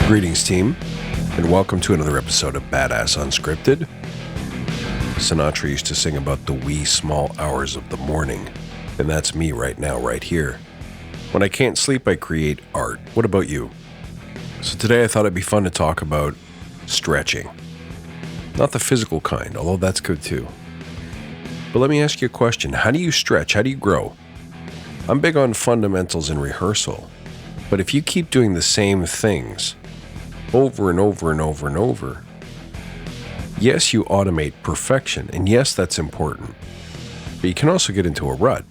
Greetings, team, and welcome to another episode of Badass Unscripted. Sinatra used to sing about the wee small hours of the morning, and that's me right now, right here. When I can't sleep, I create art. What about you? So today I thought it'd be fun to talk about stretching. Not the physical kind, although that's good too. But let me ask you a question. How do you stretch? How do you grow? I'm big on fundamentals and rehearsal, but if you keep doing the same things over and over and over and over, yes, you automate perfection, and yes, that's important, but you can also get into a rut.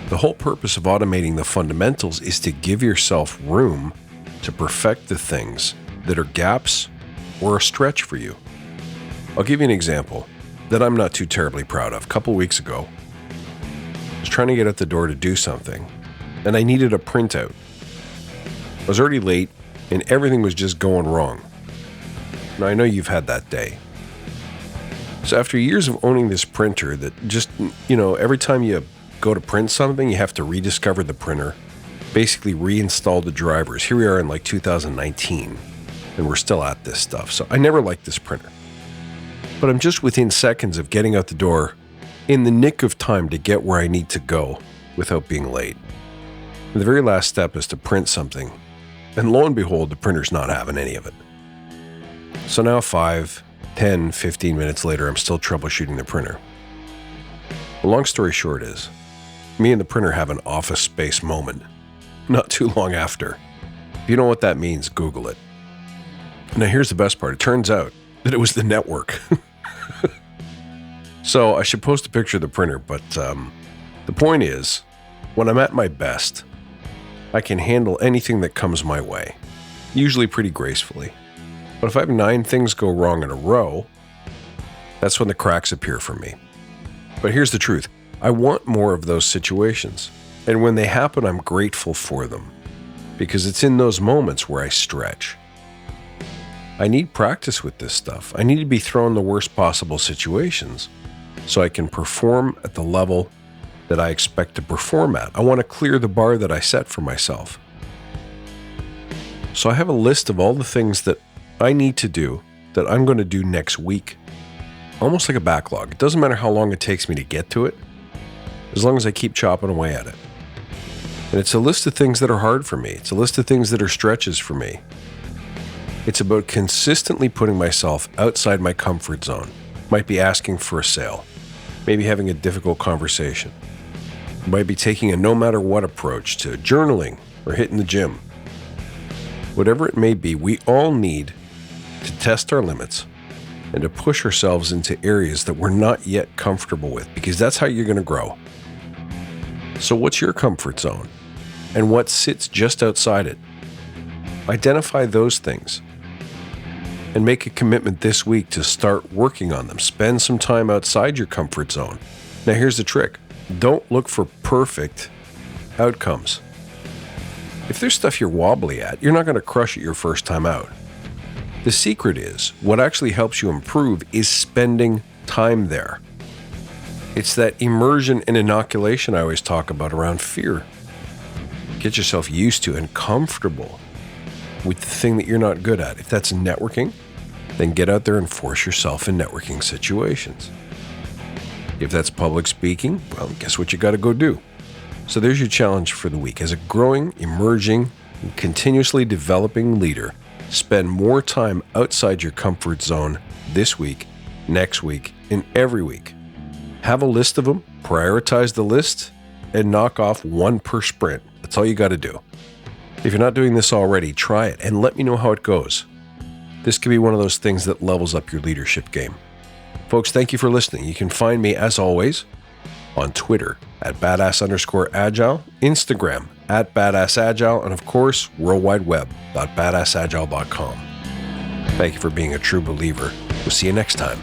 The whole purpose of automating the fundamentals is to give yourself room to perfect the things that are gaps or a stretch for you. I'll give you an example that I'm not too terribly proud of. A couple weeks ago, I was trying to get out the door to do something, and I needed a printout. I was already late, and everything was just going wrong. Now, I know you've had that day. So after years of owning this printer that just, every time you go to print something, you have to rediscover the printer, basically reinstall the drivers. Here we are in like 2019, and we're still at this stuff. So I never liked this printer. But I'm just within seconds of getting out the door in the nick of time to get where I need to go without being late. And the very last step is to print something. And lo and behold, the printer's not having any of it. So now 5, 10, 15 minutes later, I'm still troubleshooting the printer. The long story short is, me and the printer have an office space moment not too long after. If you know what that means, Google it. Now here's the best part. It turns out that it was the network. So I should post a picture of the printer, but the point is, when I'm at my best, I can handle anything that comes my way, usually pretty gracefully. But if I have 9 things go wrong in a row, that's when the cracks appear for me. But here's the truth. I want more of those situations. And when they happen, I'm grateful for them, because it's in those moments where I stretch. I need practice with this stuff. I need to be thrown the worst possible situations so I can perform at the level that I expect to perform at. I want to clear the bar that I set for myself. So I have a list of all the things that I need to do that I'm going to do next week. Almost like a backlog. It doesn't matter how long it takes me to get to it, as long as I keep chopping away at it. And it's a list of things that are hard for me. It's a list of things that are stretches for me. It's about consistently putting myself outside my comfort zone. Might be asking for a sale. Maybe having a difficult conversation. Might be taking a no matter what approach to journaling or hitting the gym. Whatever it may be, we all need to test our limits and to push ourselves into areas that we're not yet comfortable with, because that's how you're going to grow. So what's your comfort zone? And what sits just outside it? Identify those things and make a commitment this week to start working on them. Spend some time outside your comfort zone. Now here's the trick. Don't look for perfect outcomes. If there's stuff you're wobbly at, you're not going to crush it your first time out. The secret is, what actually helps you improve is spending time there. It's that immersion and inoculation I always talk about around fear. Get yourself used to and comfortable with the thing that you're not good at. If that's networking, then get out there and force yourself in networking situations. If that's public speaking, well, guess what you got to go do? So there's your challenge for the week. As a growing, emerging, and continuously developing leader, spend more time outside your comfort zone this week, next week, and every week. Have a list of them, prioritize the list, and knock off 1 per sprint. That's all you got to do. If you're not doing this already, try it and let me know how it goes. This could be one of those things that levels up your leadership game. Folks, thank you for listening. You can find me, as always, on Twitter at badass_agile, Instagram at badassagile, and of course, worldwideweb.badassagile.com. Thank you for being a true believer. We'll see you next time.